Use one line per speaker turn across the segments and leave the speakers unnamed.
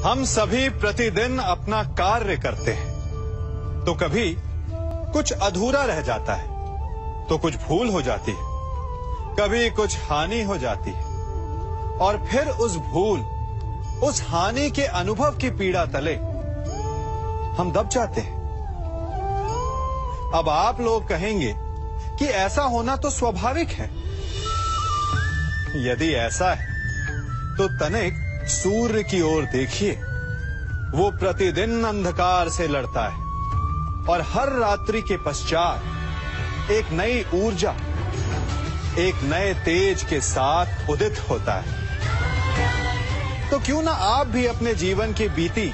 हम सभी प्रतिदिन अपना कार्य करते हैं, तो कभी कुछ अधूरा रह जाता है, तो कुछ भूल हो जाती है, कभी कुछ हानि हो जाती है, और फिर उस भूल, उस हानि के अनुभव की पीड़ा तले हम दब जाते हैं। अब आप लोग कहेंगे कि ऐसा होना तो स्वाभाविक है। यदि ऐसा है तो तनिक सूर्य की ओर देखिए। वो प्रतिदिन अंधकार से लड़ता है और हर रात्रि के पश्चात एक नई ऊर्जा, एक नए तेज के साथ उदित होता है। तो क्यों ना आप भी अपने जीवन की बीती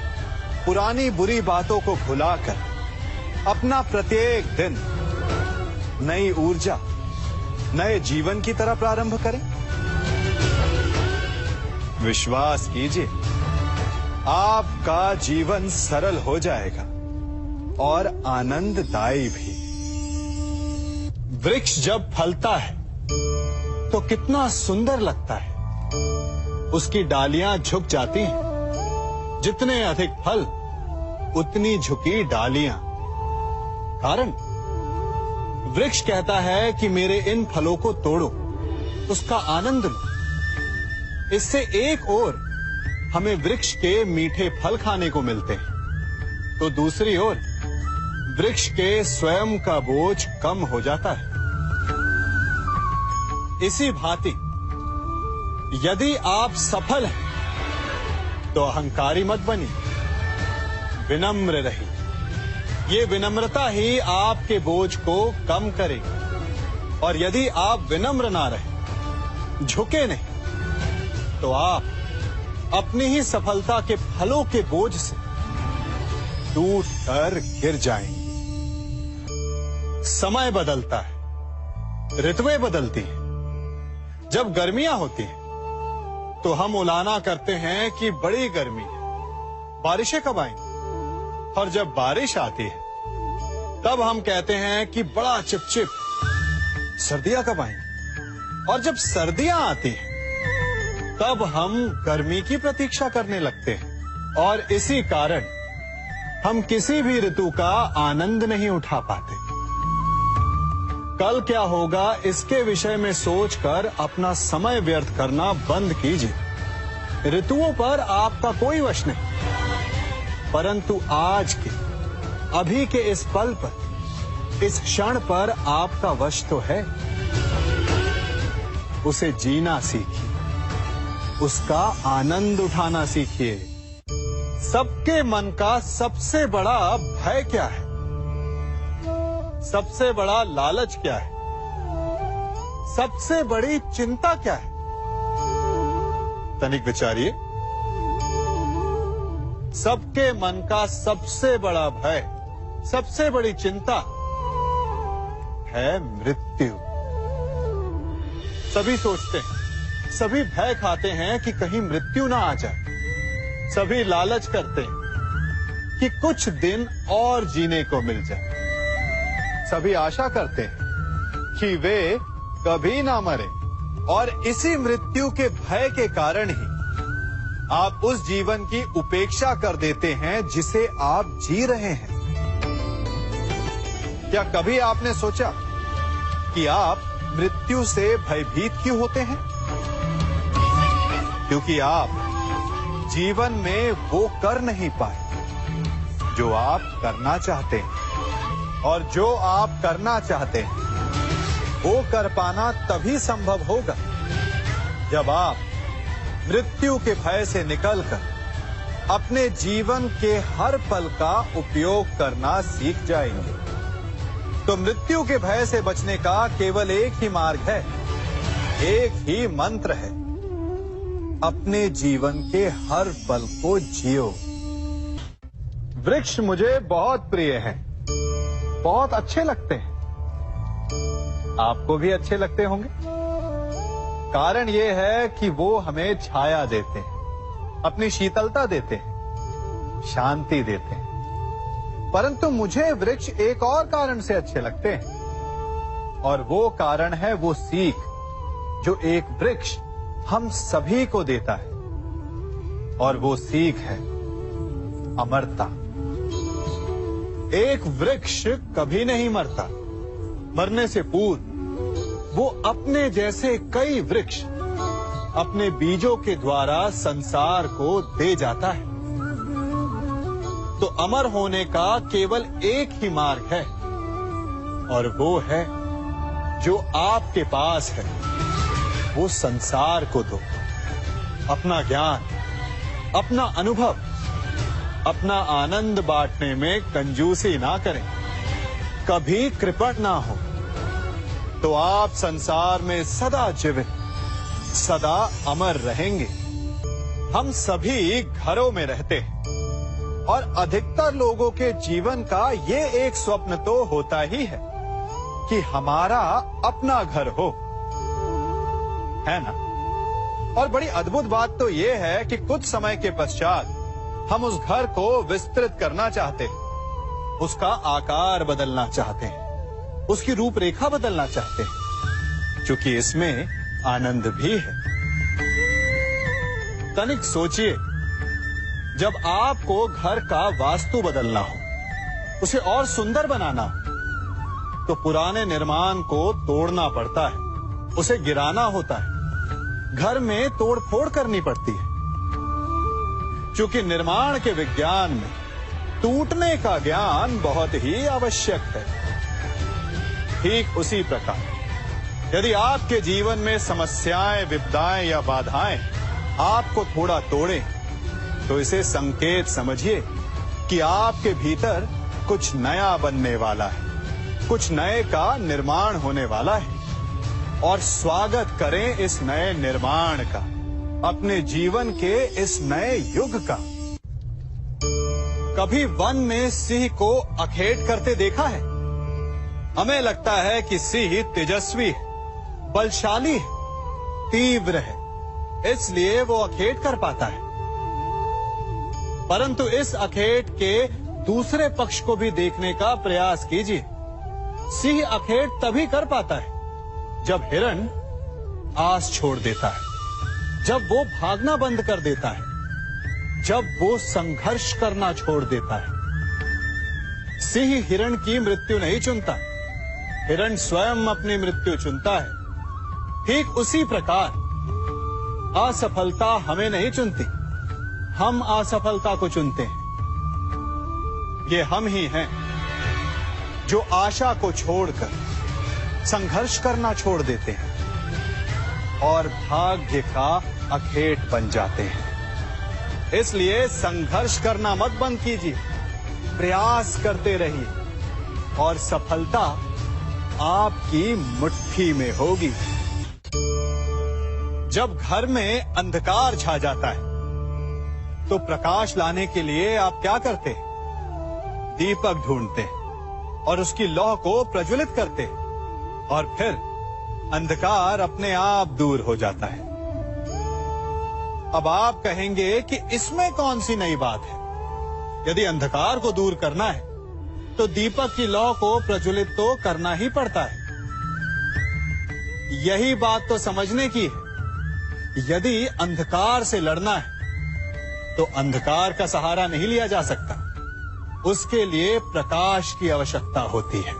पुरानी बुरी बातों को भुलाकर अपना प्रत्येक दिन नई ऊर्जा, नए जीवन की तरह प्रारंभ करें। विश्वास कीजिए, आपका जीवन सरल हो जाएगा और आनंददायी भी। वृक्ष जब फलता है तो कितना सुंदर लगता है। उसकी डालियां झुक जाती हैं। जितने अधिक फल, उतनी झुकी डालियां। कारण वृक्ष कहता है कि मेरे इन फलों को तोड़ो, उसका आनंद लो। इससे एक ओर हमें वृक्ष के मीठे फल खाने को मिलते हैं, तो दूसरी ओर वृक्ष के स्वयं का बोझ कम हो जाता है। इसी भांति यदि आप सफल हैं तो अहंकारी मत बनिए, विनम्र रहिए। ये विनम्रता ही आपके बोझ को कम करेगी। और यदि आप विनम्र ना रहे, झुके नहीं, तो आप अपनी ही सफलता के फलों के बोझ से टूट कर गिर जाएंगे। समय बदलता है, ऋतुएं बदलती हैं। जब गर्मियां होती हैं तो हम उलाना करते हैं कि बड़ी गर्मी है, बारिशें कब आएंगी। और जब बारिश आती है तब हम कहते हैं कि बड़ा चिपचिप, सर्दियां कब आएंगी। और जब सर्दियां आती हैं तब हम गर्मी की प्रतीक्षा करने लगते हैं। और इसी कारण हम किसी भी ऋतु का आनंद नहीं उठा पाते। कल क्या होगा इसके विषय में सोचकर अपना समय व्यर्थ करना बंद कीजिए। ऋतुओं पर आपका कोई वश नहीं, परंतु आज के, अभी के इस पल पर, इस क्षण पर आपका वश तो है। उसे जीना सीखिए, उसका आनंद उठाना सीखिए। सबके मन का सबसे बड़ा भय क्या है? सबसे बड़ा लालच क्या है? सबसे बड़ी चिंता क्या है? तनिक विचारिए। सबके मन का सबसे बड़ा भय, सबसे बड़ी चिंता है मृत्यु। सभी सोचते हैं, सभी भय खाते हैं कि कहीं मृत्यु ना आ जाए। सभी लालच करते हैं कि कुछ दिन और जीने को मिल जाए। सभी आशा करते हैं कि वे कभी ना मरे। और इसी मृत्यु के भय के कारण ही आप उस जीवन की उपेक्षा कर देते हैं जिसे आप जी रहे हैं। क्या कभी आपने सोचा कि आप मृत्यु से भयभीत क्यों होते हैं? क्योंकि आप जीवन में वो कर नहीं पाए जो आप करना चाहते हैं। और जो आप करना चाहते हैं वो कर पाना तभी संभव होगा जब आप मृत्यु के भय से निकलकर अपने जीवन के हर पल का उपयोग करना सीख जाएंगे। तो मृत्यु के भय से बचने का केवल एक ही मार्ग है, एक ही मंत्र है। अपने जीवन के हर पल को जियो। वृक्ष मुझे बहुत प्रिय हैं, बहुत अच्छे लगते हैं। आपको भी अच्छे लगते होंगे। कारण ये है कि वो हमें छाया देते हैं, अपनी शीतलता देते हैं, शांति देते हैं। परंतु मुझे वृक्ष एक और कारण से अच्छे लगते हैं, और वो कारण है वो सीख जो एक वृक्ष हम सभी को देता है। और वो सीख है अमरता। एक वृक्ष कभी नहीं मरता। मरने से पूर्व वो अपने जैसे कई वृक्ष अपने बीजों के द्वारा संसार को दे जाता है। तो अमर होने का केवल एक ही मार्ग है, और वो है जो आपके पास है, वो संसार को दो। अपना ज्ञान, अपना अनुभव, अपना आनंद बांटने में कंजूसी ना करें, कभी कृपण ना हो, तो आप संसार में सदा जीवित, सदा अमर रहेंगे। हम सभी घरों में रहते हैं, और अधिकतर लोगों के जीवन का ये एक स्वप्न तो होता ही है कि हमारा अपना घर हो, है ना? और बड़ी अद्भुत बात तो ये है कि कुछ समय के पश्चात हम उस घर को विस्तृत करना चाहते हैं, उसका आकार बदलना चाहते हैं, उसकी रूपरेखा बदलना चाहते हैं, क्योंकि इसमें आनंद भी है। तनिक सोचिए, जब आपको घर का वास्तु बदलना हो, उसे और सुंदर बनाना हो, तो पुराने निर्माण को तोड़ना पड़ता है, उसे गिराना होता है, घर में तोड़फोड़ करनी पड़ती है। क्योंकि निर्माण के विज्ञान में टूटने का ज्ञान बहुत ही आवश्यक है। ठीक उसी प्रकार यदि आपके जीवन में समस्याएं, विपदाएं या बाधाएं आपको थोड़ा तोड़ें, तो इसे संकेत समझिए कि आपके भीतर कुछ नया बनने वाला है, कुछ नए का निर्माण होने वाला है। और स्वागत करें इस नए निर्माण का, अपने जीवन के इस नए युग का। कभी वन में सिंह को अखेट करते देखा है? हमें लगता है कि सिंह तेजस्वी है, बलशाली है, तीव्र है, इसलिए वो अखेट कर पाता है। परंतु इस अखेट के दूसरे पक्ष को भी देखने का प्रयास कीजिए। सिंह अखेट तभी कर पाता है जब हिरण आस छोड़ देता है, जब वो भागना बंद कर देता है, जब वो संघर्ष करना छोड़ देता है। सिंह हिरण की मृत्यु नहीं चुनता, हिरण स्वयं अपनी मृत्यु चुनता है। ठीक उसी प्रकार असफलता हमें नहीं चुनती, हम असफलता को चुनते हैं। ये हम ही हैं जो आशा को छोड़कर संघर्ष करना छोड़ देते हैं और भाग्य का अखेट बन जाते हैं। इसलिए संघर्ष करना मत बंद कीजिए, प्रयास करते रहिए और सफलता आपकी मुट्ठी में होगी। जब घर में अंधकार छा जाता है, तो प्रकाश लाने के लिए आप क्या करते हैं? दीपक ढूंढते हैं और उसकी लौ को प्रज्वलित करते हैं, और फिर अंधकार अपने आप दूर हो जाता है। अब आप कहेंगे कि इसमें कौन सी नई बात है? यदि अंधकार को दूर करना है, तो दीपक की लौ को प्रज्वलित तो करना ही पड़ता है। यही बात तो समझने की है। यदि अंधकार से लड़ना है, तो अंधकार का सहारा नहीं लिया जा सकता, उसके लिए प्रकाश की आवश्यकता होती है।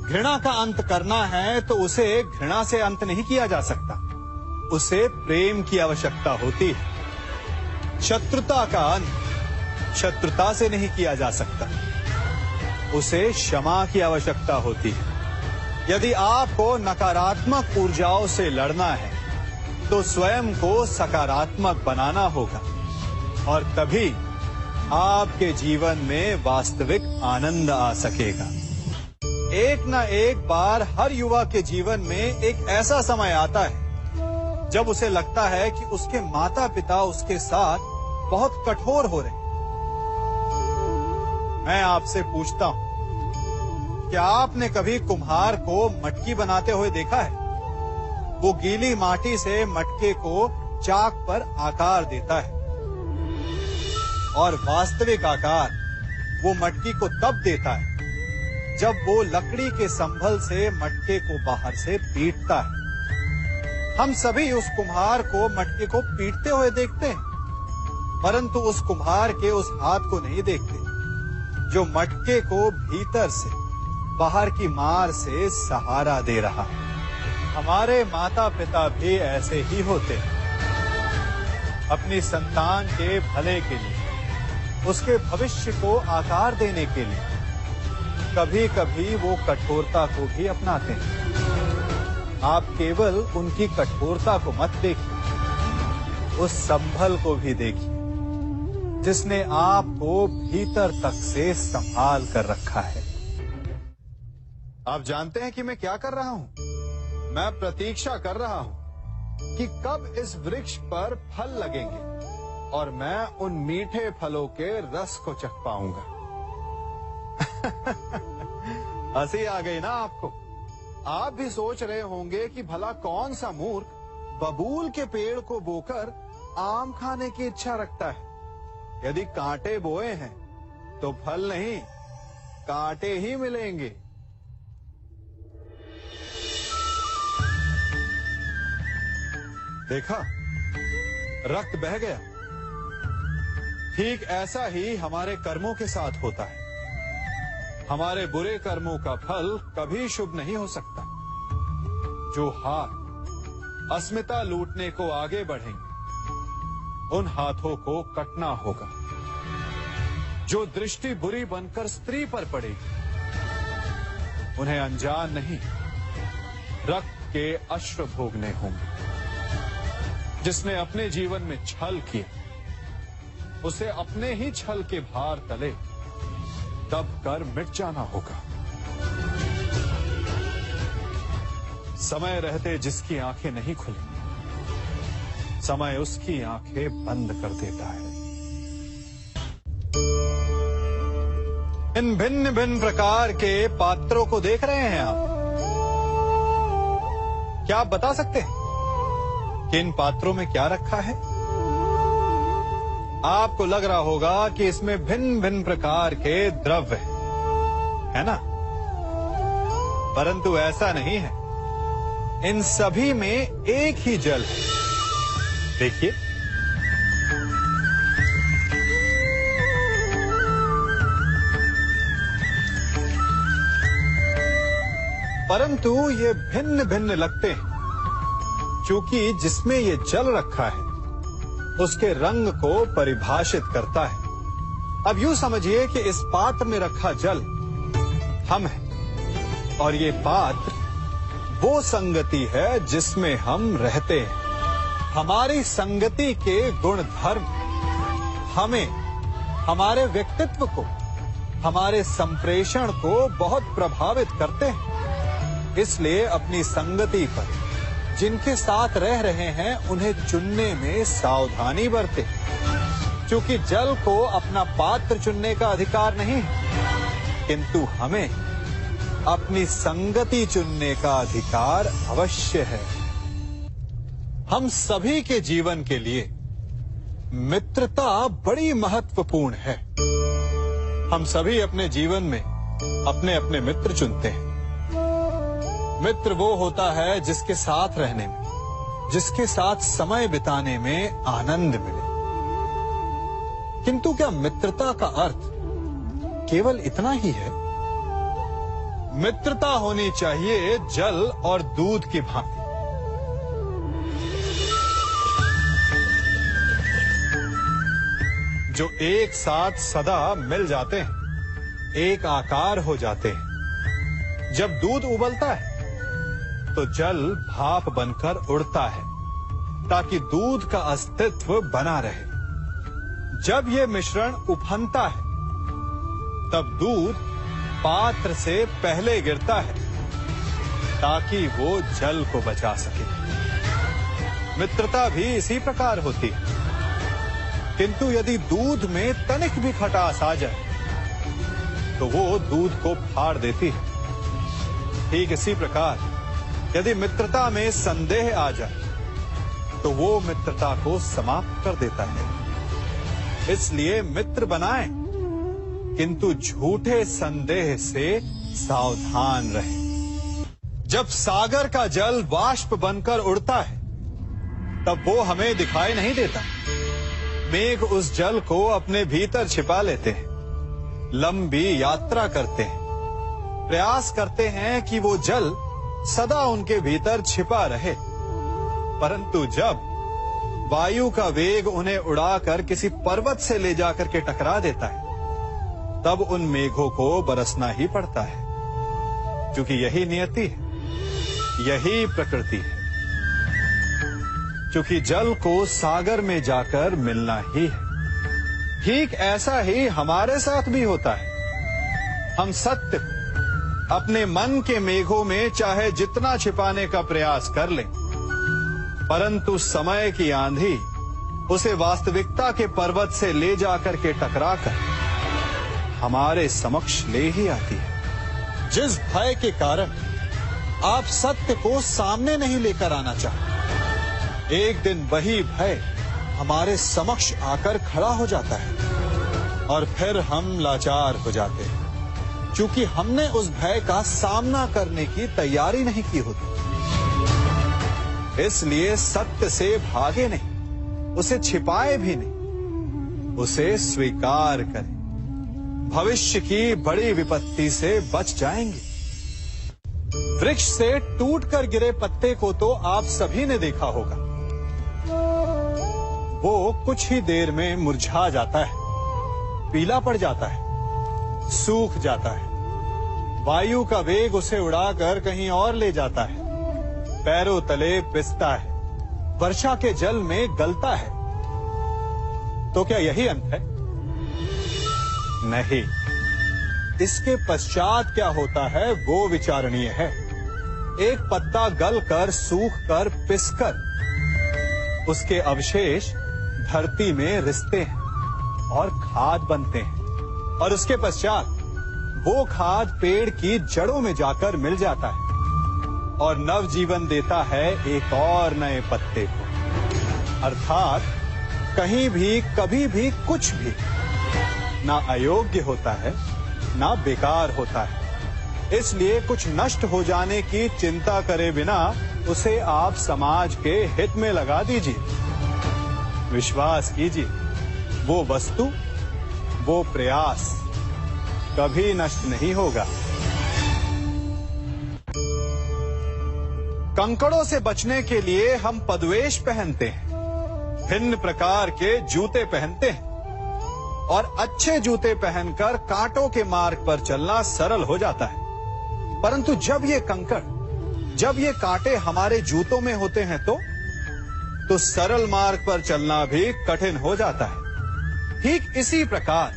घृणा का अंत करना है तो उसे घृणा से अंत नहीं किया जा सकता, उसे प्रेम की आवश्यकता होती है। शत्रुता का अंत शत्रुता से नहीं किया जा सकता, उसे क्षमा की आवश्यकता होती है। यदि आपको नकारात्मक ऊर्जाओं से लड़ना है, तो स्वयं को सकारात्मक बनाना होगा, और तभी आपके जीवन में वास्तविक आनंद आ सकेगा। एक न एक बार हर युवा के जीवन में एक ऐसा समय आता है जब उसे लगता है कि उसके माता पिता उसके साथ बहुत कठोर हो रहे हैं। मैं आपसे पूछता हूं, क्या आपने कभी कुम्हार को मटकी बनाते हुए देखा है? वो गीली माटी से मटके को चाक पर आकार देता है, और वास्तविक आकार वो मटकी को तब देता है जब वो लकड़ी के संभल से मटके को बाहर से पीटता है। हम सभी उस कुम्हार को मटके को पीटते हुए देखते हैं, परंतु उस कुम्हार के उस हाथ को नहीं देखते जो मटके को भीतर से बाहर की मार से सहारा दे रहा है। हमारे माता पिता भी ऐसे ही होते हैं। अपनी संतान के भले के लिए, उसके भविष्य को आकार देने के लिए कभी कभी वो कठोरता को भी अपनाते हैं। आप केवल उनकी कठोरता को मत देखिए, उस संभल को भी देखिए जिसने आपको भीतर तक से संभाल कर रखा है। आप जानते हैं कि मैं क्या कर रहा हूं? मैं प्रतीक्षा कर रहा हूं कि कब इस वृक्ष पर फल लगेंगे और मैं उन मीठे फलों के रस को चख पाऊंगा। हंसी आ गई ना आपको? आप भी सोच रहे होंगे कि भला कौन सा मूर्ख बबूल के पेड़ को बोकर आम खाने की इच्छा रखता है। यदि कांटे बोए हैं तो फल नहीं, कांटे ही मिलेंगे। देखा, रक्त बह गया। ठीक ऐसा ही हमारे कर्मों के साथ होता है। हमारे बुरे कर्मों का फल कभी शुभ नहीं हो सकता। जो हाथ अस्मिता लूटने को आगे बढ़ेंगे, उन हाथों को कटना होगा। जो दृष्टि बुरी बनकर स्त्री पर पड़ेगी, उन्हें अनजान नहीं रक्त के अश्रु भोगने होंगे। जिसने अपने जीवन में छल किया, उसे अपने ही छल के भार तले दब कर मिट जाना होगा। समय रहते जिसकी आंखें नहीं खुली, समय उसकी आंखें बंद कर देता है। इन भिन्न भिन्न प्रकार के पात्रों को देख रहे हैं आप? क्या आप बता सकते हैं कि इन पात्रों में क्या रखा है? आपको लग रहा होगा कि इसमें भिन्न भिन्न प्रकार के द्रव्य है ना? परंतु ऐसा नहीं है। इन सभी में एक ही जल है। देखिए, परंतु ये भिन्न भिन्न लगते हैं क्योंकि जिसमें ये जल रखा है उसके रंग को परिभाषित करता है। अब यूं समझिए कि इस पात्र में रखा जल हम हैं और ये पात्र वो संगति है जिसमें हम रहते हैं। हमारी संगति के गुण धर्म हमें, हमारे व्यक्तित्व को, हमारे संप्रेषण को बहुत प्रभावित करते हैं। इसलिए अपनी संगति पर जिनके साथ रह रहे हैं उन्हें चुनने में सावधानी बरतें, क्योंकि जल को अपना पात्र चुनने का अधिकार नहीं है, किंतु हमें अपनी संगति चुनने का अधिकार अवश्य है। हम सभी के जीवन के लिए मित्रता बड़ी महत्वपूर्ण है। हम सभी अपने जीवन में अपने अपने मित्र चुनते हैं। मित्र वो होता है जिसके साथ रहने में, जिसके साथ समय बिताने में आनंद मिले। किंतु क्या मित्रता का अर्थ केवल इतना ही है? मित्रता होनी चाहिए जल और दूध की भांति। जो एक साथ सदा मिल जाते हैं, एक आकार हो जाते हैं। जब दूध उबलता है तो जल भाप बनकर उड़ता है ताकि दूध का अस्तित्व बना रहे। जब यह मिश्रण उफनता है तब दूध पात्र से पहले गिरता है ताकि वो जल को बचा सके। मित्रता भी इसी प्रकार होती है, किंतु यदि दूध में तनिक भी खटास आ जाए तो वो दूध को फाड़ देती है। ठीक इसी प्रकार यदि मित्रता में संदेह आ जाए तो वो मित्रता को समाप्त कर देता है। इसलिए मित्र बनाएं, किंतु झूठे संदेह से सावधान रहें। जब सागर का जल वाष्प बनकर उड़ता है तब वो हमें दिखाई नहीं देता। मेघ उस जल को अपने भीतर छिपा लेते हैं, लंबी यात्रा करते हैं, प्रयास करते हैं कि वो जल सदा उनके भीतर छिपा रहे। परंतु जब वायु का वेग उन्हें उड़ाकर किसी पर्वत से ले जाकर के टकरा देता है, तब उन मेघों को बरसना ही पड़ता है, क्योंकि यही नियति है, यही प्रकृति है। क्योंकि जल को सागर में जाकर मिलना ही है। ठीक ऐसा ही हमारे साथ भी होता है। हम सत्य अपने मन के मेघों में चाहे जितना छिपाने का प्रयास कर लें, परंतु समय की आंधी उसे वास्तविकता के पर्वत से ले जाकर के टकराकर हमारे समक्ष ले ही आती है। जिस भय के कारण आप सत्य को सामने नहीं लेकर आना चाहते, एक दिन वही भय हमारे समक्ष आकर खड़ा हो जाता है और फिर हम लाचार हो जाते हैं, क्योंकि हमने उस भय का सामना करने की तैयारी नहीं की होती। इसलिए सत्य से भागे नहीं, उसे छिपाए भी नहीं, उसे स्वीकार करें। भविष्य की बड़ी विपत्ति से बच जाएंगे। वृक्ष से टूटकर गिरे पत्ते को तो आप सभी ने देखा होगा। वो कुछ ही देर में मुरझा जाता है, पीला पड़ जाता है, सूख जाता है। वायु का वेग उसे उड़ाकर कहीं और ले जाता है, पैरों तले पिसता है, वर्षा के जल में गलता है। तो क्या यही अंत है? नहीं। इसके पश्चात क्या होता है वो विचारणीय है। एक पत्ता गलकर, सूखकर, पिसकर उसके अवशेष धरती में रिसते हैं और खाद बनते हैं, और उसके पश्चात वो खाद पेड़ की जड़ों में जाकर मिल जाता है और नव जीवन देता है एक और नए पत्ते को। अर्थात कहीं भी कभी भी कुछ भी ना अयोग्य होता है, ना बेकार होता है। इसलिए कुछ नष्ट हो जाने की चिंता करे बिना उसे आप समाज के हित में लगा दीजिए। विश्वास कीजिए, वो वस्तु, वो प्रयास कभी नष्ट नहीं होगा। कंकड़ों से बचने के लिए हम पदवेश पहनते हैं, भिन्न प्रकार के जूते पहनते हैं, और अच्छे जूते पहनकर कांटों के मार्ग पर चलना सरल हो जाता है। परंतु जब ये कंकड़, जब ये कांटे हमारे जूतों में होते हैं तो सरल मार्ग पर चलना भी कठिन हो जाता है। ठीक इसी प्रकार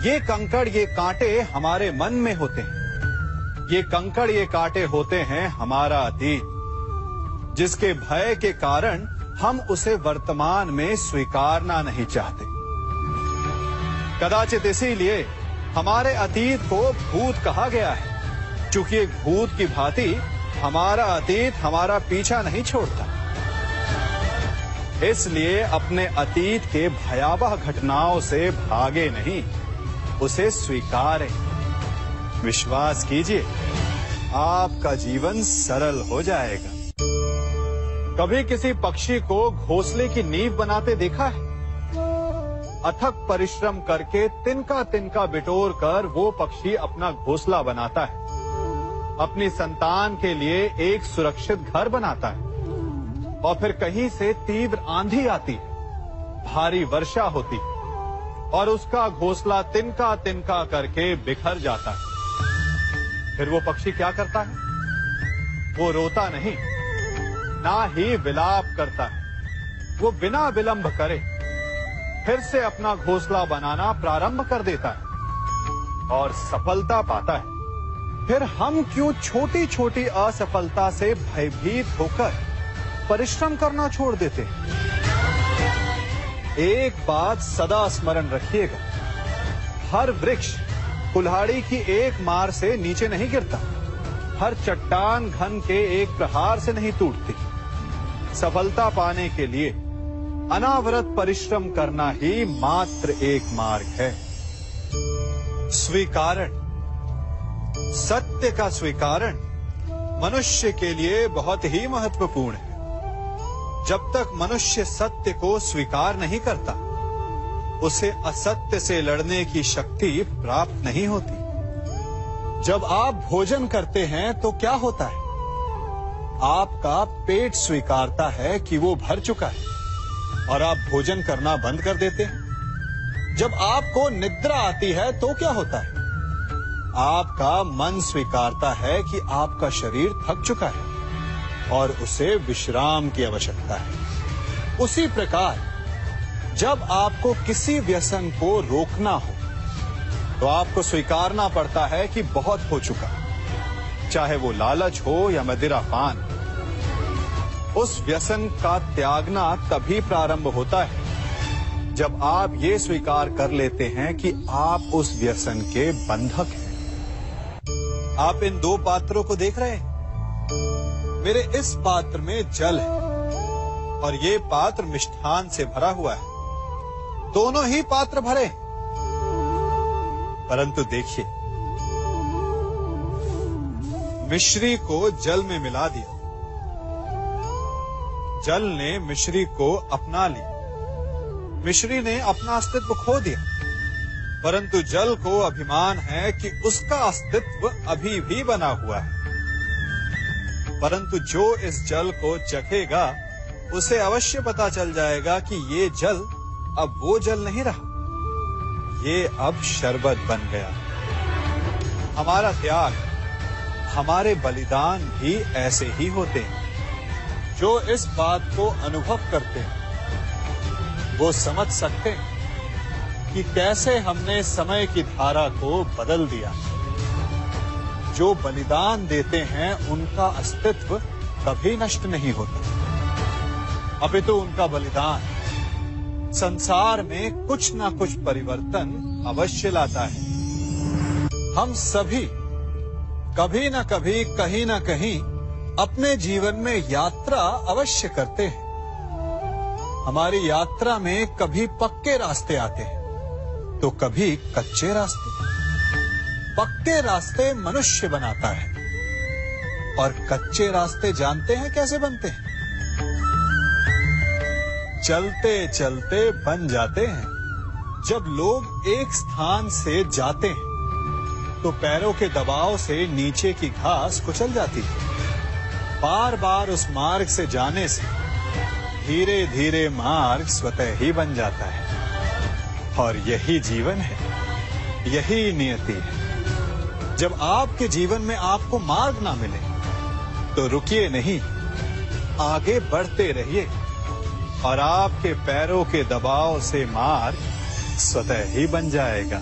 ये कंकड़, ये कांटे हमारे मन में होते हैं। ये कंकड़, ये कांटे होते हैं हमारा अतीत, जिसके भय के कारण हम उसे वर्तमान में स्वीकारना नहीं चाहते। कदाचित इसीलिए हमारे अतीत को भूत कहा गया है, क्योंकि एक भूत की भांति हमारा अतीत हमारा पीछा नहीं छोड़ता। इसलिए अपने अतीत के भयावह घटनाओं से भागे नहीं, उसे स्वीकारें। विश्वास कीजिए, आपका जीवन सरल हो जाएगा। कभी किसी पक्षी को घोंसले की नींव बनाते देखा है? अथक परिश्रम करके तिनका तिनका बिटोर कर वो पक्षी अपना घोंसला बनाता है, अपनी संतान के लिए एक सुरक्षित घर बनाता है। और फिर कहीं से तीव्र आंधी आती है, भारी वर्षा होती है, और उसका घोंसला तिनका तिनका करके बिखर जाता है। फिर वो पक्षी क्या करता है? वो रोता नहीं, ना ही विलाप करता है। वो बिना विलंब करे फिर से अपना घोंसला बनाना प्रारंभ कर देता है और सफलता पाता है। फिर हम क्यों छोटी छोटी असफलता से भयभीत होकर परिश्रम करना छोड़ देते हैं? एक बात सदा स्मरण रखिएगा, हर वृक्ष कुल्हाड़ी की एक मार से नीचे नहीं गिरता, हर चट्टान घन के एक प्रहार से नहीं टूटती। सफलता पाने के लिए अनावरत परिश्रम करना ही मात्र एक मार्ग है। स्वीकारण, सत्य का स्वीकारण मनुष्य के लिए बहुत ही महत्वपूर्ण है। जब तक मनुष्य सत्य को स्वीकार नहीं करता, उसे असत्य से लड़ने की शक्ति प्राप्त नहीं होती। जब आप भोजन करते हैं तो क्या होता है? आपका पेट स्वीकारता है कि वो भर चुका है और आप भोजन करना बंद कर देते हैं। जब आपको निद्रा आती है तो क्या होता है? आपका मन स्वीकारता है कि आपका शरीर थक चुका है और उसे विश्राम की आवश्यकता है। उसी प्रकार जब आपको किसी व्यसन को रोकना हो तो आपको स्वीकारना पड़ता है कि बहुत हो चुका, चाहे वो लालच हो या मदिरापान। उस व्यसन का त्यागना तभी प्रारंभ होता है जब आप ये स्वीकार कर लेते हैं कि आप उस व्यसन के बंधक हैं। आप इन दो पात्रों को देख रहे हैं। मेरे इस पात्र में जल है और ये पात्र मिष्ठान से भरा हुआ है। दोनों ही पात्र भरे, परंतु देखिए, मिश्री को जल में मिला दिया, जल ने मिश्री को अपना लिया, मिश्री ने अपना अस्तित्व खो दिया, परंतु जल को अभिमान है कि उसका अस्तित्व अभी भी बना हुआ है। परंतु जो इस जल को चखेगा उसे अवश्य पता चल जाएगा कि ये जल अब वो जल नहीं रहा, ये अब शरबत बन गया। हमारा त्याग, हमारे बलिदान भी ऐसे ही होते हैं। जो इस बात को अनुभव करते हैं वो समझ सकते हैं कि कैसे हमने समय की धारा को बदल दिया। जो बलिदान देते हैं उनका अस्तित्व कभी नष्ट नहीं होता, अपितु उनका बलिदान संसार में कुछ ना कुछ परिवर्तन अवश्य लाता है। हम सभी कभी ना कभी, कहीं ना कहीं अपने जीवन में यात्रा अवश्य करते हैं। हमारी यात्रा में कभी पक्के रास्ते आते हैं तो कभी कच्चे रास्ते। पक्के रास्ते मनुष्य बनाता है और कच्चे रास्ते जानते हैं कैसे बनते हैं? चलते चलते बन जाते हैं। जब लोग एक स्थान से जाते हैं तो पैरों के दबाव से नीचे की घास कुचल जाती है। बार बार उस मार्ग से जाने से धीरे धीरे मार्ग स्वतः ही बन जाता है। और यही जीवन है, यही नियति है। जब आपके जीवन में आपको मार्ग ना मिले तो रुकिए नहीं, आगे बढ़ते रहिए और आपके पैरों के दबाव से मार्ग स्वतः ही बन जाएगा।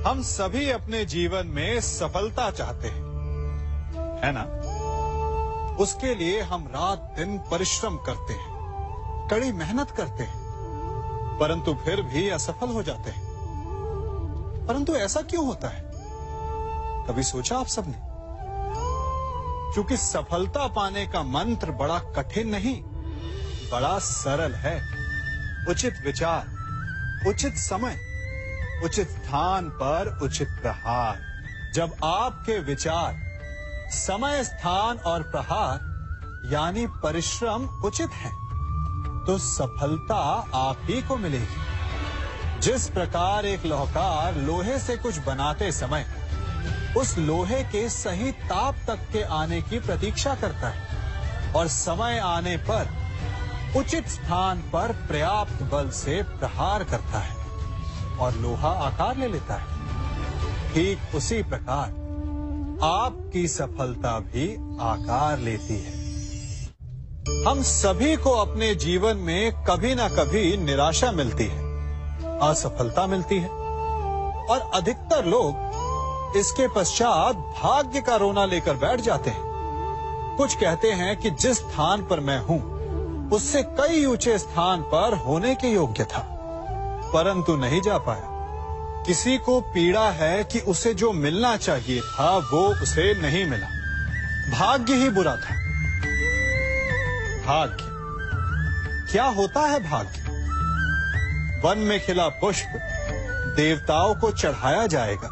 हम सभी अपने जीवन में सफलता चाहते हैं, है ना? उसके लिए हम रात दिन परिश्रम करते हैं, कड़ी मेहनत करते हैं, परंतु फिर भी असफल हो जाते हैं। परंतु ऐसा क्यों होता है? कभी सोचा आप सबने? क्योंकि सफलता पाने का मंत्र बड़ा कठिन नहीं, बड़ा सरल है। उचित विचार, उचित समय, उचित स्थान पर उचित प्रहार। जब आपके विचार, समय, स्थान और प्रहार यानी परिश्रम उचित है तो सफलता आप ही को मिलेगी। जिस प्रकार एक लोहार लोहे से कुछ बनाते समय उस लोहे के सही ताप तक के आने की प्रतीक्षा करता है और समय आने पर उचित स्थान पर पर्याप्त बल से प्रहार करता है और लोहा आकार ले लेता है, ठीक उसी प्रकार आपकी सफलता भी आकार लेती है। हम सभी को अपने जीवन में कभी ना कभी निराशा मिलती है, असफलता मिलती है और अधिकतर लोग इसके पश्चात भाग्य का रोना लेकर बैठ जाते हैं। कुछ कहते हैं कि जिस स्थान पर मैं हूं उससे कई ऊंचे स्थान पर होने के योग्य था, परंतु नहीं जा पाया। किसी को पीड़ा है कि उसे जो मिलना चाहिए था वो उसे नहीं मिला, भाग्य ही बुरा था। भाग्य क्या होता है? भाग्य वन में खिला पुष्प देवताओं को चढ़ाया जाएगा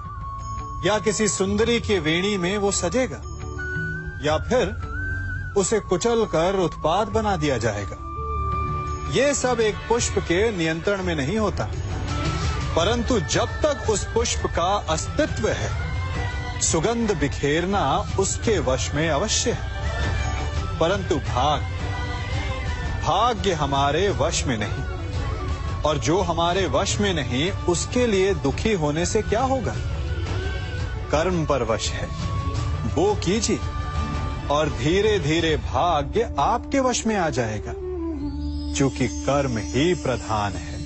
या किसी सुंदरी की वेणी में वो सजेगा या फिर उसे कुचल कर उत्पाद बना दिया जाएगा ये सब एक पुष्प के नियंत्रण में नहीं होता, परंतु जब तक उस पुष्प का अस्तित्व है, सुगंध बिखेरना उसके वश में अवश्य है। परंतु भाग्य हमारे वश में नहीं, और जो हमारे वश में नहीं उसके लिए दुखी होने से क्या होगा। कर्म पर वश है, वो कीजिए और धीरे धीरे भाग्य आपके वश में आ जाएगा, क्योंकि कर्म ही प्रधान है।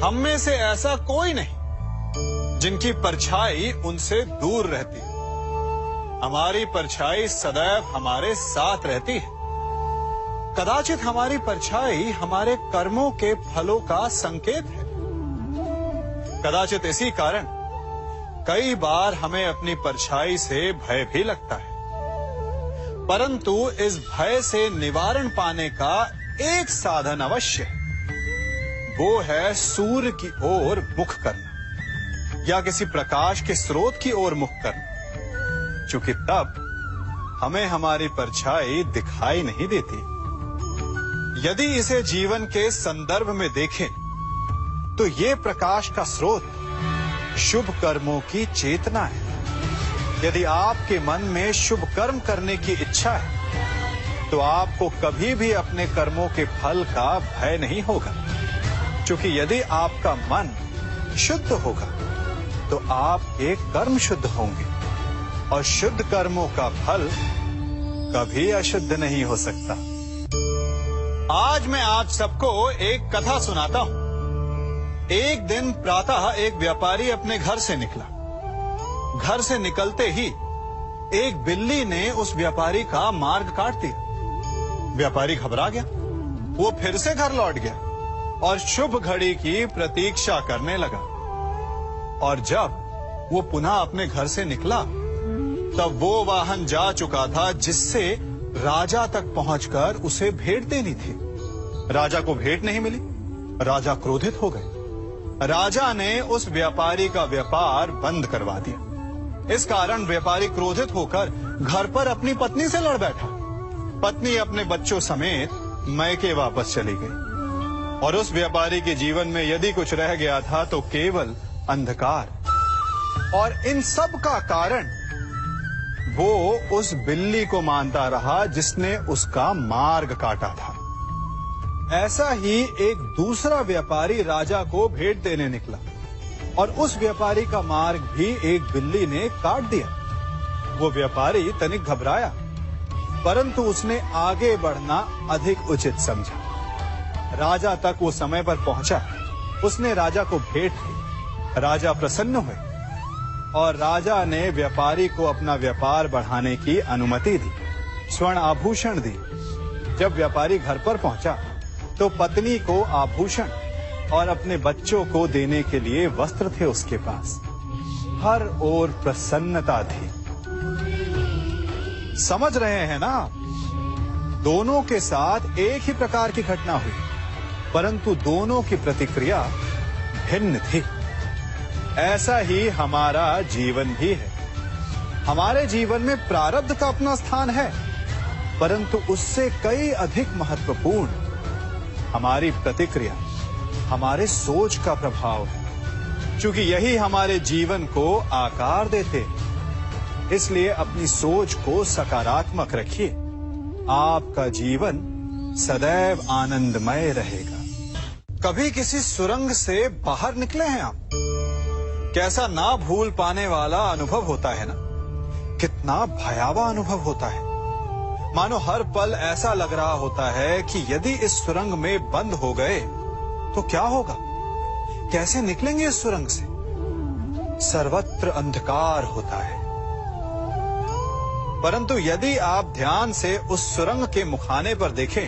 हम में से ऐसा कोई नहीं जिनकी परछाई उनसे दूर रहती है। हमारी परछाई सदैव हमारे साथ रहती है। कदाचित हमारी परछाई हमारे कर्मों के फलों का संकेत है। कदाचित इसी कारण कई बार हमें अपनी परछाई से भय भी लगता है, परंतु इस भय से निवारण पाने का एक साधन अवश्य है। वो है सूर्य की ओर मुख करना या किसी प्रकाश के स्रोत की ओर मुख करना, क्योंकि तब हमें हमारी परछाई दिखाई नहीं देती। यदि इसे जीवन के संदर्भ में देखें तो ये प्रकाश का स्रोत शुभ कर्मों की चेतना है। यदि आपके मन में शुभ कर्म करने की इच्छा है तो आपको कभी भी अपने कर्मों के फल का भय नहीं होगा, क्योंकि यदि आपका मन शुद्ध होगा तो आपके कर्म शुद्ध होंगे और शुद्ध कर्मों का फल कभी अशुद्ध नहीं हो सकता। आज मैं आप सबको एक कथा सुनाता हूं। एक दिन प्रातः एक व्यापारी अपने घर से निकला। घर से निकलते ही एक बिल्ली ने उस व्यापारी का मार्ग काट दिया। व्यापारी घबरा गया। वो फिर से घर लौट गया और शुभ घड़ी की प्रतीक्षा करने लगा। और जब वो पुनः अपने घर से निकला तब वो वाहन जा चुका था जिससे राजा तक पहुंचकर उसे भेंट देनी थी। राजा को भेंट नहीं मिली। राजा क्रोधित हो गए। राजा ने उस व्यापारी का व्यापार बंद करवा दिया। इस कारण व्यापारी क्रोधित होकर घर पर अपनी पत्नी से लड़ बैठा। पत्नी अपने बच्चों समेत मैके वापस चली गई और उस व्यापारी के जीवन में यदि कुछ रह गया था तो केवल अंधकार। और इन सब का कारण वो उस बिल्ली को मानता रहा जिसने उसका मार्ग काटा था। ऐसा ही एक दूसरा व्यापारी राजा को भेंट देने निकला और उस व्यापारी का मार्ग भी एक बिल्ली ने काट दिया। वो व्यापारी तनिक घबराया, परंतु उसने आगे बढ़ना अधिक उचित समझा। राजा तक वो समय पर पहुंचा। उसने राजा को भेंट की। राजा प्रसन्न हुए और राजा ने व्यापारी को अपना व्यापार बढ़ाने की अनुमति दी, स्वर्ण आभूषण दी। जब व्यापारी घर पर पहुंचा तो पत्नी को आभूषण और अपने बच्चों को देने के लिए वस्त्र थे उसके पास। हर ओर प्रसन्नता थी। समझ रहे हैं ना? दोनों के साथ एक ही प्रकार की घटना हुई, परंतु दोनों की प्रतिक्रिया भिन्न थी। ऐसा ही हमारा जीवन भी है। हमारे जीवन में प्रारब्ध का अपना स्थान है, परंतु उससे कई अधिक महत्वपूर्ण हमारी प्रतिक्रिया, हमारे सोच का प्रभाव है, क्योंकि यही हमारे जीवन को आकार देते हैं। इसलिए अपनी सोच को सकारात्मक रखिए। आपका जीवन सदैव आनंदमय रहेगा। कभी किसी सुरंग से बाहर निकले हैं आप? कैसा ना भूल पाने वाला अनुभव होता है ना? कितना भयावह अनुभव होता है। मानो हर पल ऐसा लग रहा होता है कि यदि इस सुरंग में बंद हो गए तो क्या होगा? कैसे निकलेंगे इस सुरंग से? सर्वत्र अंधकार होता है। परंतु यदि आप ध्यान से उस सुरंग के मुखाने पर देखें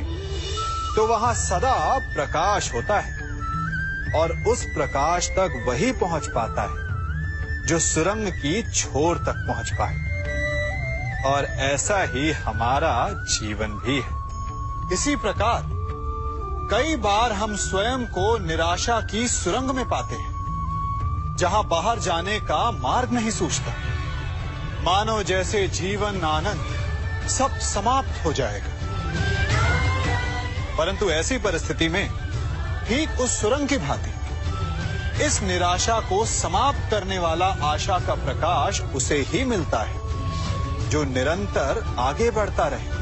तो वहां सदा प्रकाश होता है और उस प्रकाश तक वही पहुंच पाता है जो सुरंग की छोर तक पहुंच पाए। और ऐसा ही हमारा जीवन भी है। इसी प्रकार कई बार हम स्वयं को निराशा की सुरंग में पाते हैं, जहां बाहर जाने का मार्ग नहीं सूझता। मानो जैसे जीवन आनंद सब समाप्त हो जाएगा। परंतु ऐसी परिस्थिति में ठीक उस सुरंग की भांति इस निराशा को समाप्त करने वाला आशा का प्रकाश उसे ही मिलता है जो निरंतर आगे बढ़ता रहे।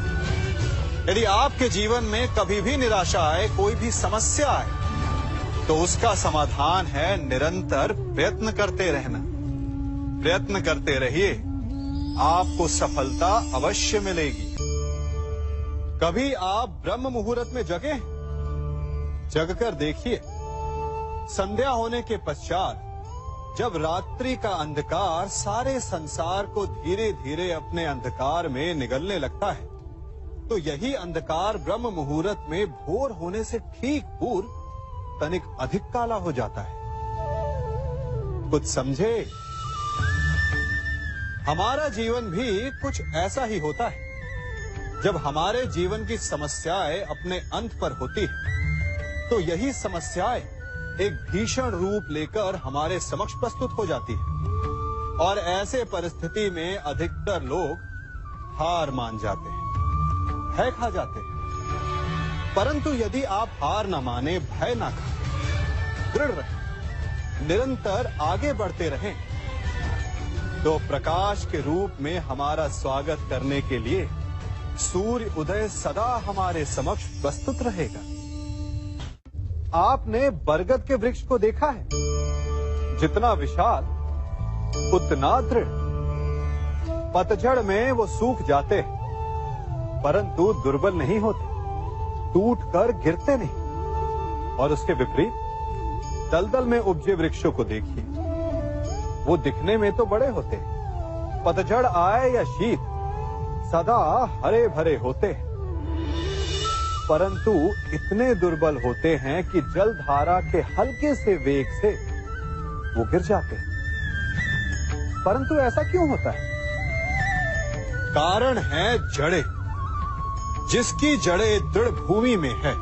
यदि आपके जीवन में कभी भी निराशा आए, कोई भी समस्या आए, तो उसका समाधान है निरंतर प्रयत्न करते रहना। प्रयत्न करते रहिए, आपको सफलता अवश्य मिलेगी। कभी आप ब्रह्म मुहूर्त में जगे? जगकर देखिए, संध्या होने के पश्चात जब रात्रि का अंधकार सारे संसार को धीरे धीरे अपने अंधकार में निगलने लगता है, तो यही अंधकार ब्रह्म मुहूर्त में भोर होने से ठीक पूर्व तनिक अधिक काला हो जाता है। कुछ समझे? हमारा जीवन भी कुछ ऐसा ही होता है। जब हमारे जीवन की समस्याएं अपने अंत पर होती है, तो यही समस्याएं एक भीषण रूप लेकर हमारे समक्ष प्रस्तुत हो जाती है और ऐसे परिस्थिति में अधिकतर लोग हार मान जाते हैं, भय खा जाते हैं। परंतु यदि आप हार न माने, भय न खाएं, दृढ़ रहें, निरंतर आगे बढ़ते रहें, तो प्रकाश के रूप में हमारा स्वागत करने के लिए सूर्य उदय सदा हमारे समक्ष प्रस्तुत रहेगा। आपने बरगद के वृक्ष को देखा है? जितना विशाल उतना दृढ़। पतझड़ में वो सूख जाते हैं, परंतु दुर्बल नहीं होते, टूटकर गिरते नहीं। और उसके विपरीत दलदल में उपजे वृक्षों को देखिए, वो दिखने में तो बड़े होते हैं, पतझड़ आए या शीत सदा हरे भरे होते हैं, परंतु इतने दुर्बल होते हैं कि जलधारा के हल्के से वेग से वो गिर जाते हैं। परंतु ऐसा क्यों होता है? कारण है जड़ें। जिसकी जड़ें दृढ़ भूमि में है,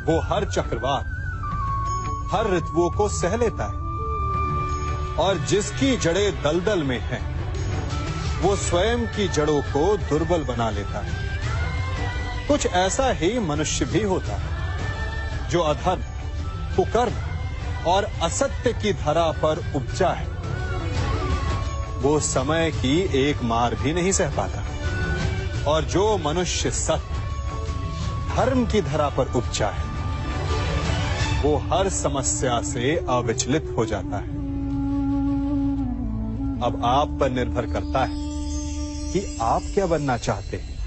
वो हर चक्रवात, हर ऋतुओं को सह लेता है। और जिसकी जड़ें दलदल में है, वो स्वयं की जड़ों को दुर्बल बना लेता है। कुछ ऐसा ही मनुष्य भी होता है, जो अधर्म, कुकर्म और असत्य की धरा पर उपजा है। वो समय की एक मार भी नहीं सह पाता। और जो मनुष्य सत्य, धर्म की धरा पर उपजा है, वो हर समस्या से अविचलित हो जाता है। अब आप पर निर्भर करता है कि आप क्या बनना चाहते हैं।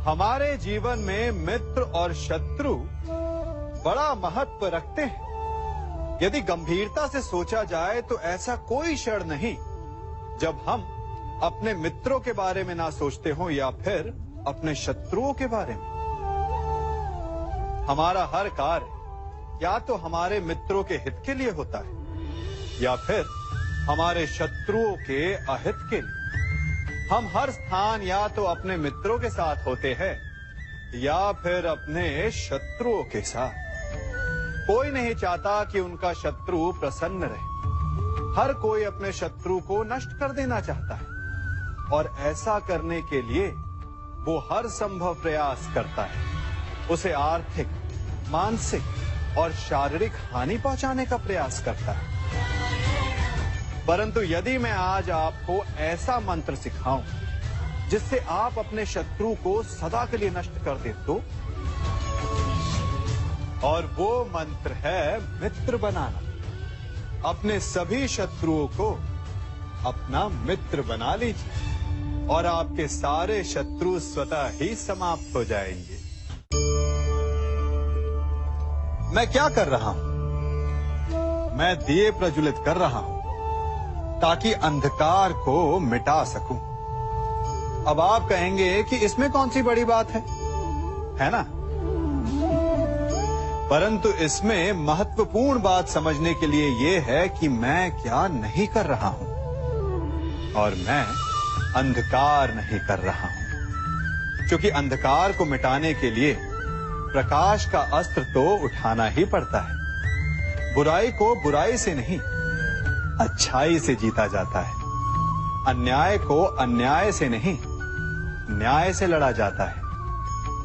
हमारे जीवन में मित्र और शत्रु बड़ा महत्व रखते हैं। यदि गंभीरता से सोचा जाए तो ऐसा कोई क्षण नहीं जब हम अपने मित्रों के बारे में ना सोचते हो या फिर अपने शत्रुओं के बारे में। हमारा हर कार्य या तो हमारे मित्रों के हित के लिए होता है या फिर हमारे शत्रुओं के अहित के लिए। हम हर स्थान या तो अपने मित्रों के साथ होते हैं या फिर अपने शत्रुओं के साथ। कोई नहीं चाहता कि उनका शत्रु प्रसन्न रहे। हर कोई अपने शत्रु को नष्ट कर देना चाहता है और ऐसा करने के लिए वो हर संभव प्रयास करता है। उसे आर्थिक, मानसिक और शारीरिक हानि पहुंचाने का प्रयास करता है। परंतु यदि मैं आज आपको ऐसा मंत्र सिखाऊं जिससे आप अपने शत्रु को सदा के लिए नष्ट कर दे तो, और वो मंत्र है मित्र बनाना। अपने सभी शत्रुओं को अपना मित्र बना लीजिए और आपके सारे शत्रु स्वतः ही समाप्त हो जाएंगे। मैं क्या कर रहा हूं? मैं दिए प्रज्वलित कर रहा हूं ताकि अंधकार को मिटा सकूं। अब आप कहेंगे कि इसमें कौन सी बड़ी बात है ना? परंतु इसमें महत्वपूर्ण बात समझने के लिए यह है कि मैं क्या नहीं कर रहा हूं, और मैं अंधकार नहीं कर रहा हूं। क्योंकि अंधकार को मिटाने के लिए प्रकाश का अस्त्र तो उठाना ही पड़ता है। बुराई को बुराई से नहीं, अच्छाई से जीता जाता है। अन्याय को अन्याय से नहीं, न्याय से लड़ा जाता है।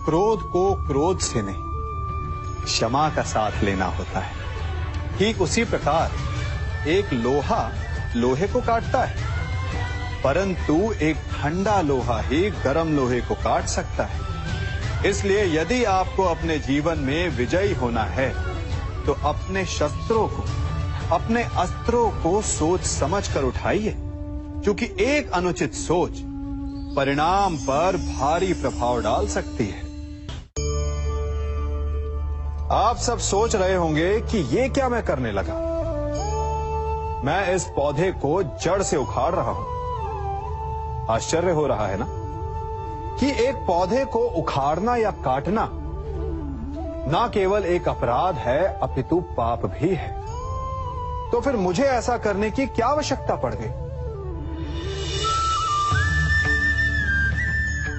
क्रोध को क्रोध से नहीं, क्षमा का साथ लेना होता है। ठीक उसी प्रकार एक लोहा लोहे को काटता है, परंतु एक ठंडा लोहा ही गर्म लोहे को काट सकता है। इसलिए यदि आपको अपने जीवन में विजयी होना है तो अपने शस्त्रों को, अपने अस्त्रों को सोच समझ कर उठाइए, क्योंकि एक अनुचित सोच परिणाम पर भारी प्रभाव डाल सकती है। आप सब सोच रहे होंगे कि ये क्या मैं करने लगा। मैं इस पौधे को जड़ से उखाड़ रहा हूं। आश्चर्य हो रहा है ना कि एक पौधे को उखाड़ना या काटना ना केवल एक अपराध है अपितु पाप भी है। तो फिर मुझे ऐसा करने की क्या आवश्यकता पड़ गई?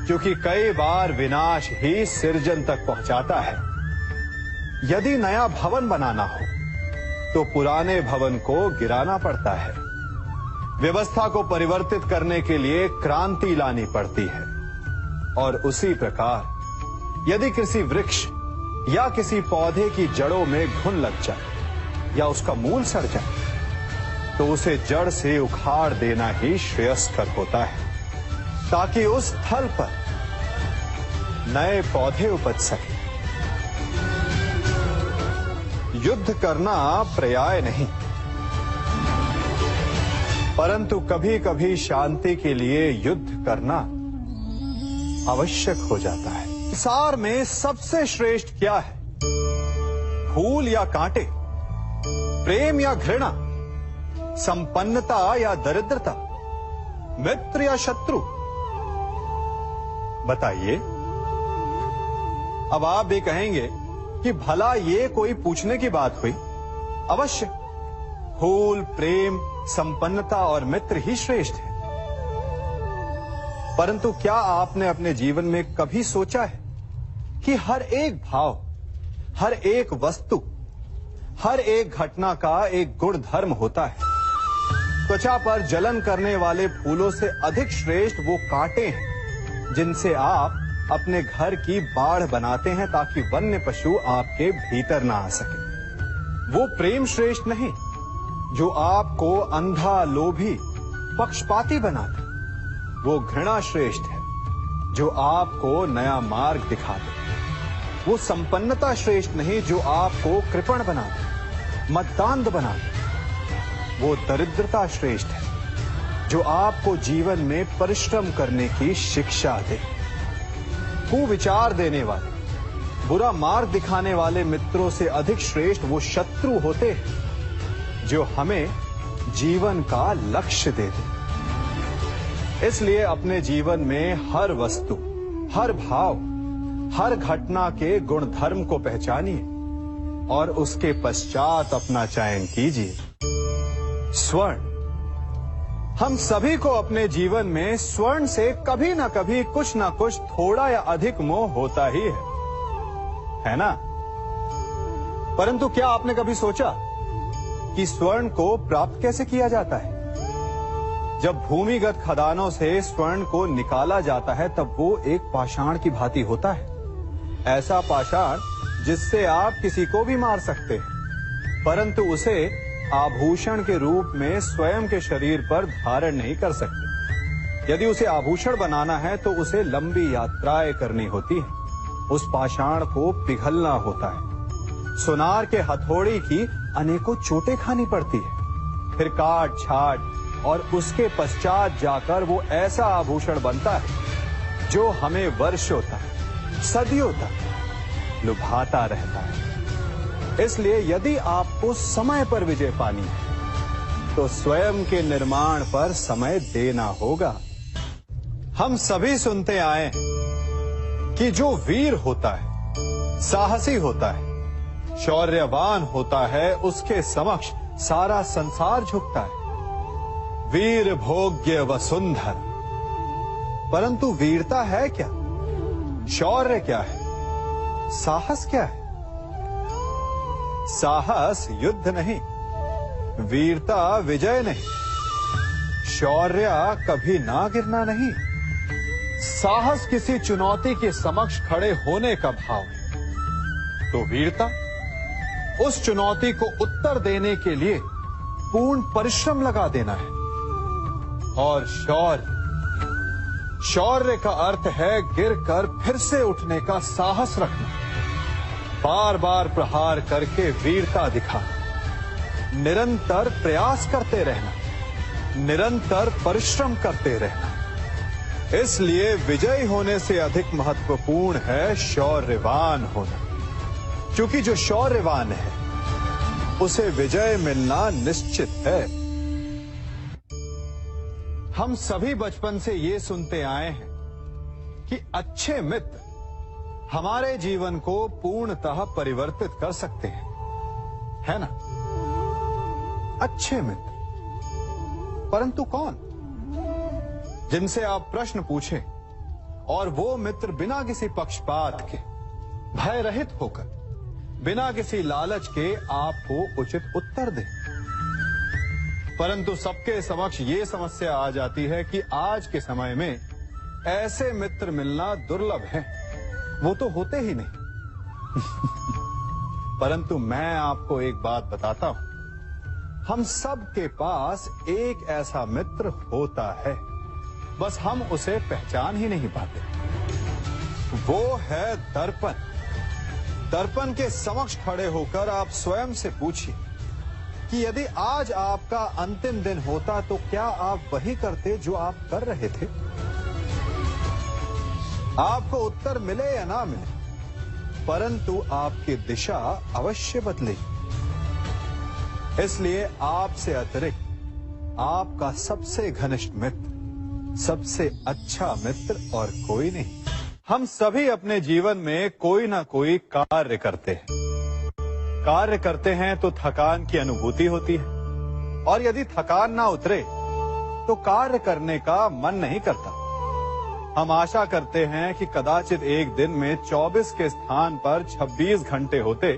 क्योंकि कई बार विनाश ही सृजन तक पहुंचाता है। यदि नया भवन बनाना हो तो पुराने भवन को गिराना पड़ता है। व्यवस्था को परिवर्तित करने के लिए क्रांति लानी पड़ती है। और उसी प्रकार यदि किसी वृक्ष या किसी पौधे की जड़ों में घुन लग जाए या उसका मूल सड़ जाए तो उसे जड़ से उखाड़ देना ही श्रेयस्कर होता है, ताकि उस स्थल पर नए पौधे उपज सके। युद्ध करना पर्याय नहीं, परंतु कभी कभी शांति के लिए युद्ध करना आवश्यक हो जाता है। संसार में सबसे श्रेष्ठ क्या है? फूल या कांटे, प्रेम या घृणा, संपन्नता या दरिद्रता, मित्र या शत्रु? बताइए। अब आप भी कहेंगे कि भला ये कोई पूछने की बात हुई? अवश्य, फूल, प्रेम, संपन्नता और मित्र ही श्रेष्ठ है। परंतु क्या आपने अपने जीवन में कभी सोचा है कि हर एक भाव, हर एक वस्तु, हर एक घटना का एक गुण धर्म होता है? त्वचा पर जलन करने वाले फूलों से अधिक श्रेष्ठ वो कांटे हैं जिनसे आप अपने घर की बाढ़ बनाते हैं ताकि वन्य पशु आपके भीतर ना आ सके। वो प्रेम श्रेष्ठ नहीं जो आपको अंधा, लोभी, पक्षपाती बनाते। वो घृणा श्रेष्ठ है जो आपको नया मार्ग दिखाते। वो संपन्नता श्रेष्ठ नहीं जो आपको कृपण बनाते, मद्दांध बनाते। वो दरिद्रता श्रेष्ठ है जो आपको जीवन में परिश्रम करने की शिक्षा दे। कुविचार देने वाले, बुरा मार्ग दिखाने वाले मित्रों से अधिक श्रेष्ठ वो शत्रु होते हैं जो हमें जीवन का लक्ष्य देते। इसलिए अपने जीवन में हर वस्तु, हर भाव, हर घटना के गुण धर्म को पहचानिए और उसके पश्चात अपना चयन कीजिए। स्वर्ण, हम सभी को अपने जीवन में स्वर्ण से कभी ना कभी कुछ ना कुछ थोड़ा या अधिक मोह होता ही है ना? परंतु क्या आपने कभी सोचा कि स्वर्ण को प्राप्त कैसे किया जाता है? जब भूमिगत खदानों से स्वर्ण को निकाला जाता है तब वो एक पाषाण की भांति होता है। ऐसा पाषाण जिससे आप किसी को भी मार सकते हैं, परंतु उसे आभूषण के रूप में स्वयं के शरीर पर धारण नहीं कर सकते। यदि उसे आभूषण बनाना है तो उसे लंबी यात्राएं करनी होती है। उस पाषाण को पिघलना होता है। सोनार के हथौड़ी की अनेकों चोटें खानी पड़ती है, फिर काट छाट और उसके पश्चात जाकर वो ऐसा आभूषण बनता है जो हमें वर्षों तक, सदियों तक लुभाता रहता है। इसलिए यदि आपको समय पर विजय पानी है तो स्वयं के निर्माण पर समय देना होगा। हम सभी सुनते आए हैं कि जो वीर होता है, साहसी होता है, शौर्यवान होता है, उसके समक्ष सारा संसार झुकता है। वीर भोग्य वसुंधर। परंतु वीरता है क्या? शौर्य क्या है? साहस क्या है? साहस युद्ध नहीं, वीरता विजय नहीं, शौर्य कभी ना गिरना नहीं, साहस किसी चुनौती के समक्ष खड़े होने का भाव है, तो वीरता उस चुनौती को उत्तर देने के लिए पूर्ण परिश्रम लगा देना है। और शौर्य का अर्थ है गिरकर फिर से उठने का साहस रखना, बार बार प्रहार करके वीरता दिखाना, निरंतर प्रयास करते रहना, निरंतर परिश्रम करते रहना। इसलिए विजयी होने से अधिक महत्वपूर्ण है शौर्यवान होना, क्योंकि जो शौर्यवान है उसे विजय मिलना निश्चित है। हम सभी बचपन से ये सुनते आए हैं कि अच्छे मित्र हमारे जीवन को पूर्णतः परिवर्तित कर सकते हैं, है ना? अच्छे मित्र, परंतु कौन? जिनसे आप प्रश्न पूछें और वो मित्र बिना किसी पक्षपात के, भय रहित होकर, बिना किसी लालच के आपको उचित उत्तर दें। परंतु सबके समक्ष ये समस्या आ जाती है कि आज के समय में ऐसे मित्र मिलना दुर्लभ है, वो तो होते ही नहीं। परंतु मैं आपको एक बात बताता हूं, हम सब के पास एक ऐसा मित्र होता है, बस हम उसे पहचान ही नहीं पाते। वो है दर्पण। दर्पण के समक्ष खड़े होकर आप स्वयं से पूछिए कि यदि आज आपका अंतिम दिन होता तो क्या आप वही करते जो आप कर रहे थे? आपको उत्तर मिले या ना मिले, परंतु आपकी दिशा अवश्य बदलेगी। इसलिए आपसे अतिरिक्त आपका सबसे घनिष्ठ मित्र, सबसे अच्छा मित्र और कोई नहीं। हम सभी अपने जीवन में कोई ना कोई कार्य करते हैं। कार्य करते हैं तो थकान की अनुभूति होती है, और यदि थकान ना उतरे तो कार्य करने का मन नहीं करता। हम आशा करते हैं कि कदाचित एक दिन में 24 के स्थान पर 26 घंटे होते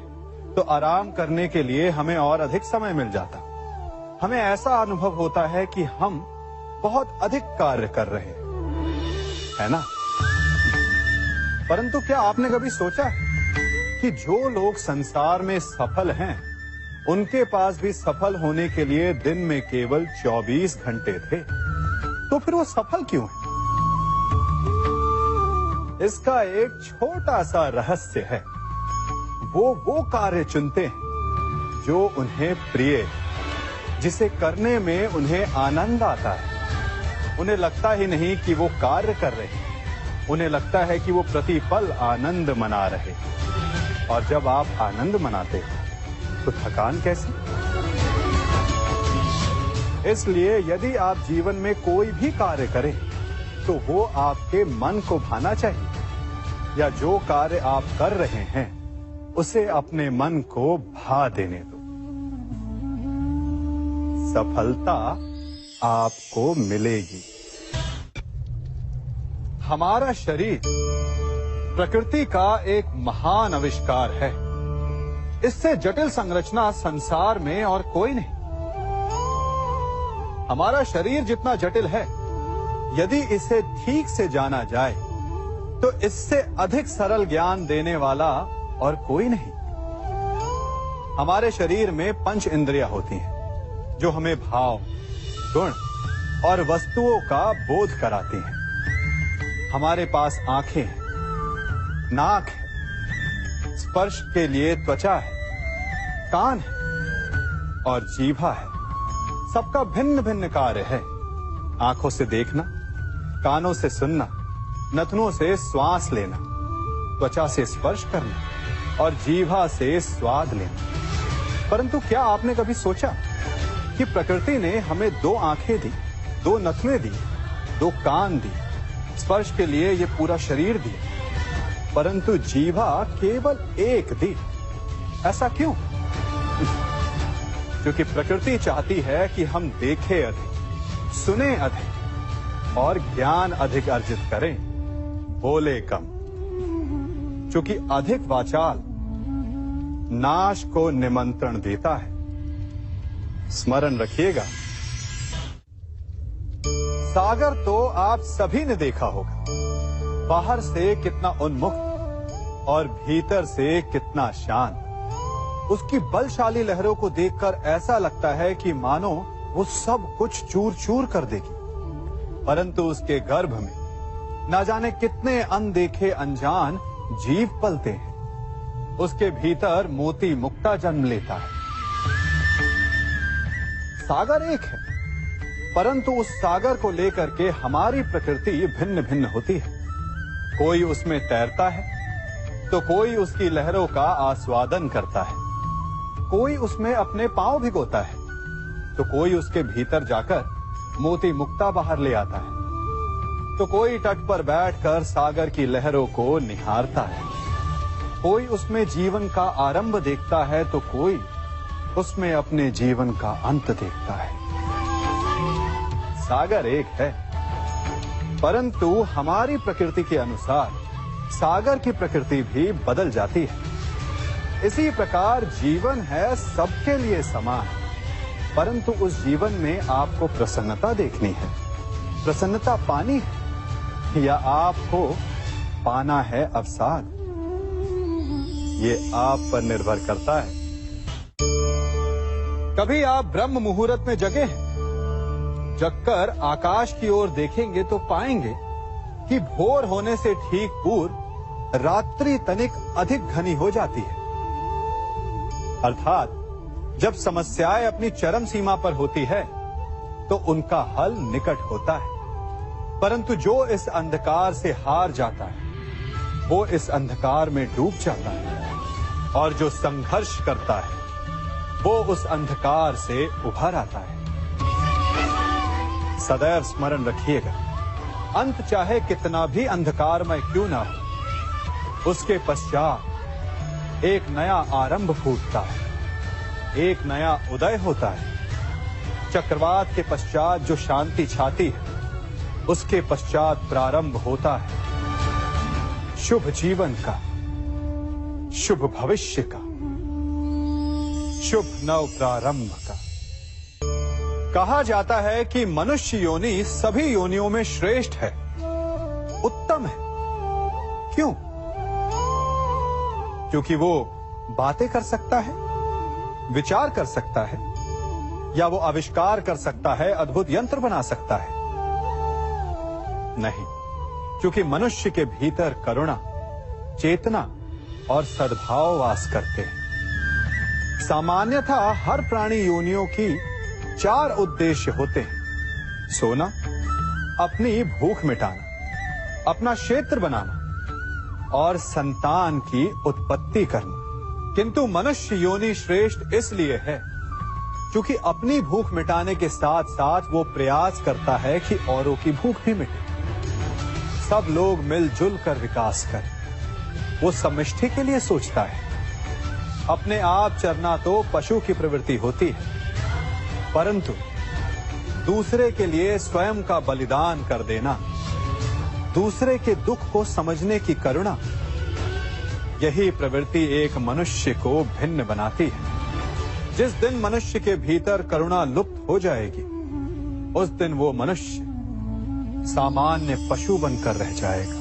तो आराम करने के लिए हमें और अधिक समय मिल जाता। हमें ऐसा अनुभव होता है कि हम बहुत अधिक कार्य कर रहे हैं, है ना? परंतु क्या आपने कभी सोचा कि जो लोग संसार में सफल हैं, उनके पास भी सफल होने के लिए दिन में केवल 24 घंटे थे? तो फिर वो सफल क्यों है? इसका एक छोटा सा रहस्य है। वो कार्य चुनते हैं जो उन्हें प्रिय है, जिसे करने में उन्हें आनंद आता है। उन्हें लगता ही नहीं कि वो कार्य कर रहे हैं, उन्हें लगता है कि वो प्रतिपल आनंद मना रहे। और जब आप आनंद मनाते हैं तो थकान कैसी? इसलिए यदि आप जीवन में कोई भी कार्य करें तो वो आपके मन को भाना चाहिए, या जो कार्य आप कर रहे हैं उसे अपने मन को भा देने दो। सफलता आपको मिलेगी। हमारा शरीर प्रकृति का एक महान आविष्कार है। इससे जटिल संरचना संसार में और कोई नहीं। हमारा शरीर जितना जटिल है, यदि इसे ठीक से जाना जाए तो इससे अधिक सरल ज्ञान देने वाला और कोई नहीं। हमारे शरीर में 5 इंद्रियां होती हैं जो हमें भाव, गुण और वस्तुओं का बोध कराती हैं। हमारे पास आंखें हैं, नाक है, स्पर्श के लिए त्वचा है, कान है और जीभा है। सबका भिन्न भिन्न कार्य है। आंखों से देखना, कानों से सुनना, नथनों से श्वास लेना, त्वचा से स्पर्श करना और जीभा से स्वाद लेना। परंतु क्या आपने कभी सोचा कि प्रकृति ने हमें 2 आंखें दी, 2 नथुएं दी, 2 कान दी, स्पर्श के लिए ये पूरा शरीर दिया, परंतु जीभा केवल 1 दी? ऐसा क्यों? क्योंकि प्रकृति चाहती है कि हम देखें अधिक, सुने अधिक और ज्ञान अधिक अर्जित करें, बोले कम। क्योंकि अधिक वाचाल नाश को निमंत्रण देता है। स्मरण रखिएगा, सागर तो आप सभी ने देखा होगा। बाहर से कितना उन्मुक्त और भीतर से कितना शांत। उसकी बलशाली लहरों को देखकर ऐसा लगता है कि मानो वो सब कुछ चूर चूर कर देगी। परंतु उसके गर्भ में ना जाने कितने अनदेखे अनजान जीव पलते हैं। उसके भीतर मोती मुक्ता जन्म लेता है। सागर एक है, परंतु उस सागर को लेकर के हमारी प्रकृति भिन्न भिन्न होती है। कोई उसमें तैरता है तो कोई उसकी लहरों का आस्वादन करता है, कोई उसमें अपने पांव भिगोता है तो कोई उसके भीतर जाकर मोती मुक्ता बाहर ले आता है, तो कोई तट पर बैठकर सागर की लहरों को निहारता है, कोई उसमें जीवन का आरंभ देखता है तो कोई उसमें अपने जीवन का अंत देखता है। सागर एक है, परंतु हमारी प्रकृति के अनुसार सागर की प्रकृति भी बदल जाती है। इसी प्रकार जीवन है सबके लिए समान, परंतु उस जीवन में आपको प्रसन्नता देखनी है, प्रसन्नता पानी है, या आपको पाना है अवसाद, ये आप पर निर्भर करता है। कभी आप ब्रह्म मुहूर्त में जगे हैं? जगकर आकाश की ओर देखेंगे तो पाएंगे कि भोर होने से ठीक पूर्व रात्रि तनिक अधिक घनी हो जाती है। अर्थात जब समस्याएं अपनी चरम सीमा पर होती है तो उनका हल निकट होता है, परंतु जो इस अंधकार से हार जाता है वो इस अंधकार में डूब जाता है, और जो संघर्ष करता है वो उस अंधकार से उभर आता है। सदैव स्मरण रखिएगा, अंत चाहे कितना भी अंधकारमय क्यों ना हो, उसके पश्चात एक नया आरंभ फूटता है, एक नया उदय होता है। चक्रवात के पश्चात जो शांति छाती है उसके पश्चात प्रारंभ होता है शुभ जीवन का, शुभ भविष्य का, शुभ नव प्रारंभ का। कहा जाता है कि मनुष्य योनि सभी योनियों में श्रेष्ठ है, उत्तम है। क्यों? क्योंकि वो बातें कर सकता है, विचार कर सकता है, या वो आविष्कार कर सकता है, अद्भुत यंत्र बना सकता है? नहीं, क्योंकि मनुष्य के भीतर करुणा, चेतना और सद्भाव वास करते हैं। सामान्यतः हर प्राणी योनियों की 4 उद्देश्य होते हैं: सोना, अपनी भूख मिटाना, अपना क्षेत्र बनाना और संतान की उत्पत्ति करना। किंतु मनुष्य योनि श्रेष्ठ इसलिए है क्योंकि अपनी भूख मिटाने के साथ साथ वो प्रयास करता है कि औरों की भूख भी मिटे, सब लोग मिलजुल कर विकास करें। वो समष्टि के लिए सोचता है। अपने आप चरना तो पशु की प्रवृत्ति होती है, परंतु दूसरे के लिए स्वयं का बलिदान कर देना, दूसरे के दुख को समझने की करुणा, यही प्रवृत्ति एक मनुष्य को भिन्न बनाती है। जिस दिन मनुष्य के भीतर करुणा लुप्त हो जाएगी, उस दिन वो मनुष्य सामान्य पशु बनकर रह जाएगा।